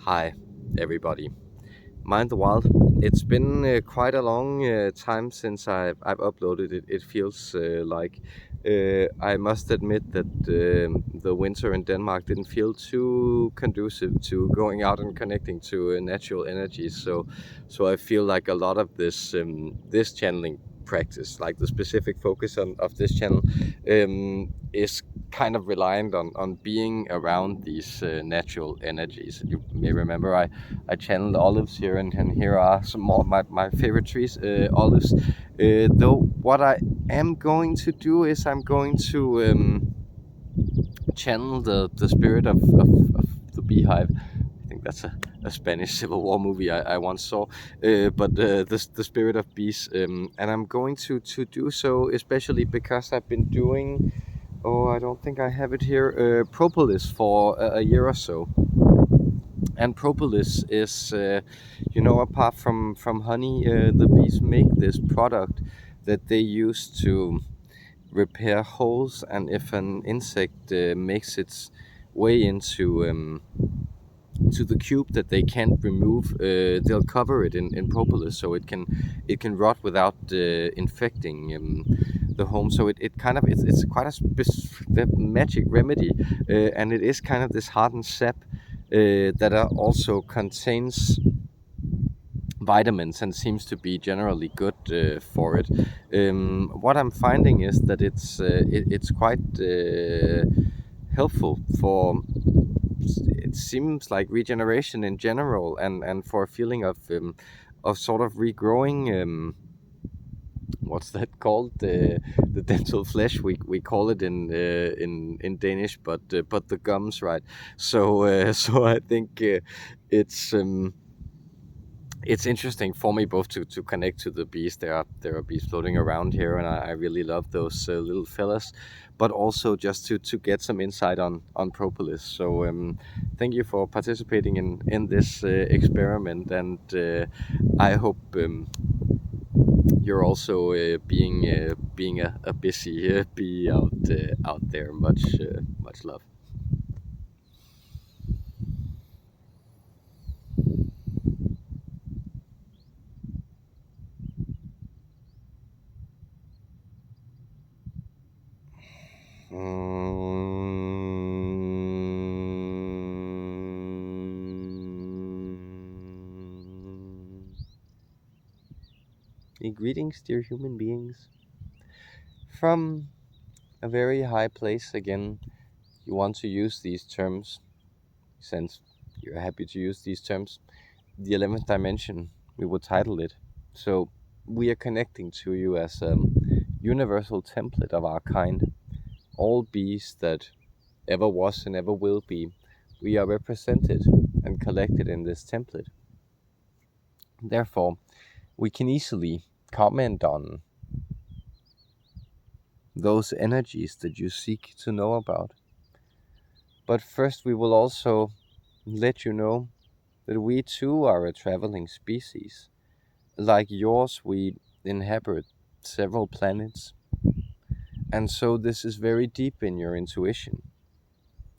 Hi, everybody. Mind the Wild. It's been quite a long time since I've uploaded it. It feels like I must admit that the winter in Denmark didn't feel too conducive to going out and connecting to natural energies. So I feel like a lot of this channeling practice, like the specific focus of this channel, is kind of reliant on being around these natural energies. You may remember I channeled olives here, and here are some more of my favorite trees, olives. Though what I am going to do is I'm going to channel the spirit of the beehive. I think that's a Spanish Civil War movie I once saw, but the spirit of bees, and I'm going to do so especially because I've been doing. Oh, I don't think I have it here. Propolis for a year or so, and propolis is, apart from honey, the bees make this product that they use to repair holes, and if an insect makes its way into the cube that they can't remove, they'll cover it in propolis so it can rot without infecting the home. So it kind of it's quite a magic remedy, and it is kind of this hardened sap that also contains vitamins and seems to be generally good for it. What I'm finding is that it's quite helpful for, it seems like, regeneration in general, and for a feeling of sort of regrowing. What's that called? The dental flesh, we call it in Danish, but the gums, right? So I think it's interesting for me both to connect to the bees. There are bees floating around here, and I really love those little fellas, but also just to get some insight on propolis. So thank you for participating in this experiment, and I hope you're also being a busy bee out there. Much love. Greetings, dear human beings. From a very high place again, you want to use these terms, since you're happy to use these terms. The 11th dimension, we will title it. So we are connecting to you as a universal template of our kind. All bees that ever was and ever will be, we are represented and collected in this template. Therefore, we can easily comment on those energies that you seek to know about. But first, we will also let you know that we too are a traveling species. Like yours, we inhabit several planets, and so this is very deep in your intuition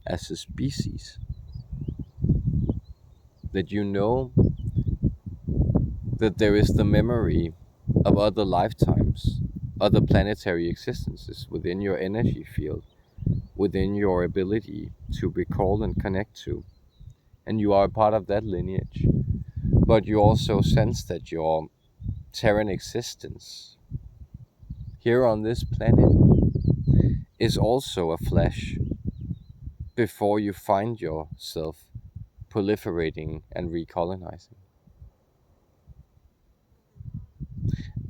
as a species, that you know that there is the memory of other lifetimes, other planetary existences within your energy field, within your ability to recall and connect to. And you are a part of that lineage. But you also sense that your Terran existence here on this planet is also a flash before you find yourself proliferating and recolonizing.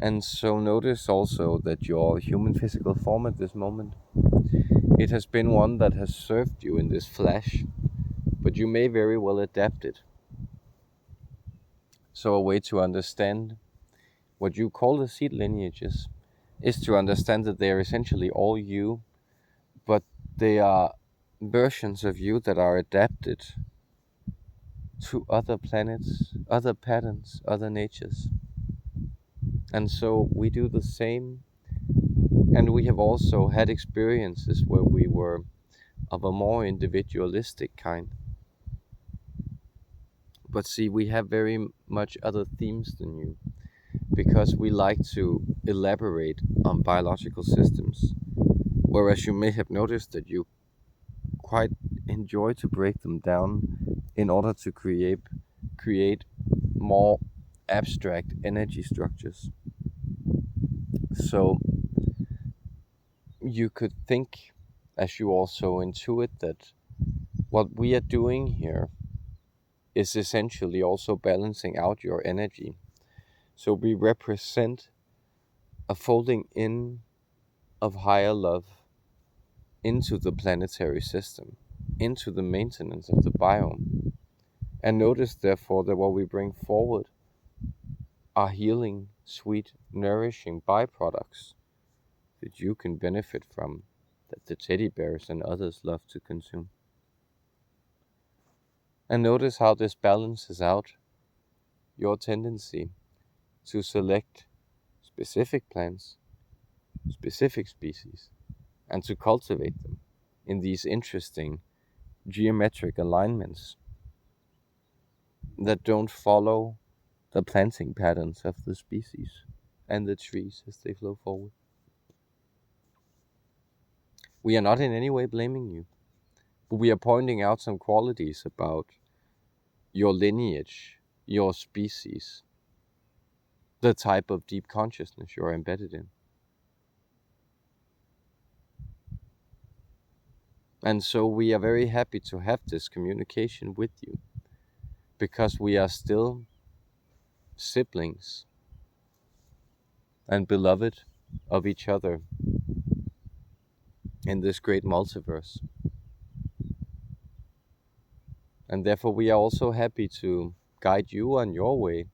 And so notice also that your human physical form at this moment, it has been one that has served you in this flash, but you may very well adapt it. So a way to understand what you call the seed lineages is to understand that they are essentially all you, but they are versions of you that are adapted to other planets, other patterns, other natures. And so we do the same, and we have also had experiences where we were of a more individualistic kind. But see, we have very much other themes than you, because we like to elaborate on biological systems, whereas you may have noticed that you quite enjoy to break them down in order to create more abstract energy structures. So you could think, as you also intuit, that what we are doing here is essentially also balancing out your energy. So we represent a folding in of higher love into the planetary system, into the maintenance of the biome. And notice, therefore, that what we bring forward are healing, sweet, nourishing byproducts that you can benefit from, that the teddy bears and others love to consume. And notice how this balances out your tendency to select specific plants, specific species, and to cultivate them in these interesting geometric alignments that don't follow the planting patterns of the species and the trees as they flow forward. We are not in any way blaming you, but we are pointing out some qualities about your lineage, your species, the type of deep consciousness you're embedded in. And so we are very happy to have this communication with you, because we are still siblings and beloved of each other in this great multiverse. And therefore we are also happy to guide you on your way,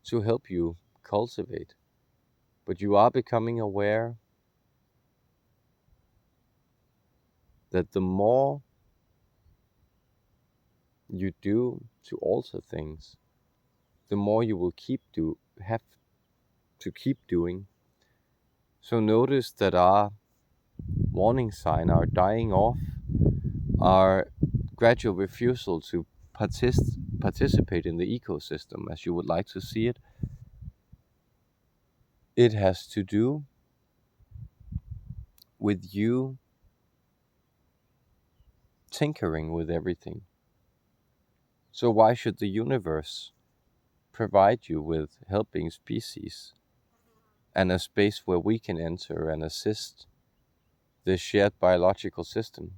to help you cultivate. But you are becoming aware that the more you do to alter things, the more you will have to keep doing. So notice that our warning sign, our dying off, our gradual refusal to participate in the ecosystem as you would like to see it, it has to do with you tinkering with everything. So why should the universe provide you with helping species and a space where we can enter and assist this shared biological system?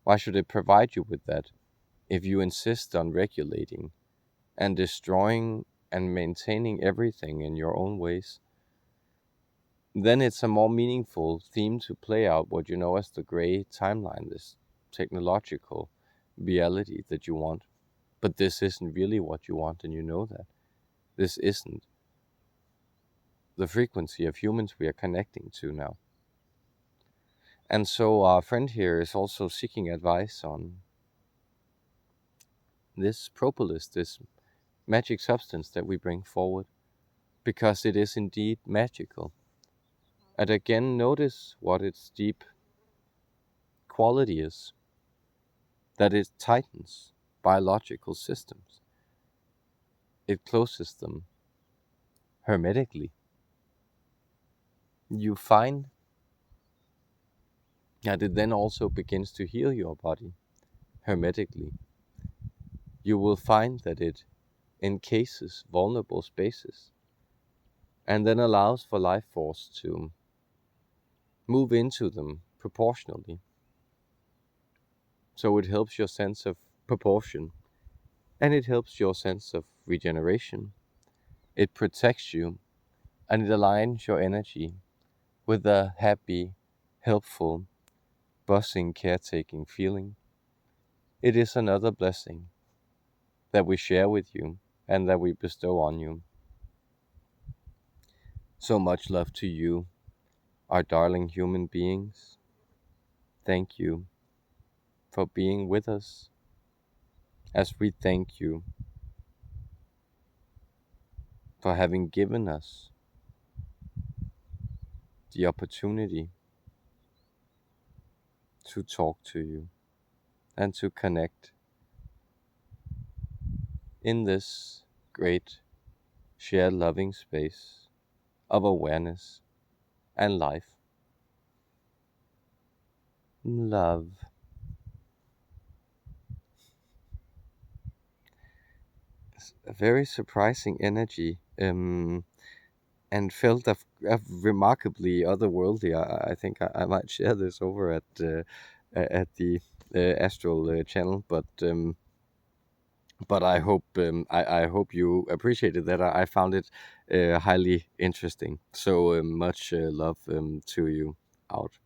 Why should it provide you with that if you insist on regulating and destroying and maintaining everything in your own ways? Then it's a more meaningful theme to play out what you know as the gray timeline, this technological reality that you want. But this isn't really what you want, and you know that. This isn't the frequency of humans we are connecting to now. And so our friend here is also seeking advice on this propolis, this magic substance that we bring forward, because it is indeed magical. And again, notice what its deep quality is, that it tightens biological systems. It closes them hermetically. You find that it then also begins to heal your body hermetically. You will find that it encases vulnerable spaces and then allows for life force to move into them proportionally. So it helps your sense of proportion, and it helps your sense of regeneration. It protects you, and it aligns your energy with a happy, helpful, buzzing, caretaking feeling. It is another blessing that we share with you and that we bestow on you. So much love to you, our darling human beings. Thank you for being with us, as we thank you for having given us the opportunity to talk to you and to connect in this great shared loving space of awareness and life. Love. A very surprising energy, and felt of remarkably otherworldly. I think I might share this over at the astral channel, but I hope you appreciated that. I found it highly interesting. So much love to you out.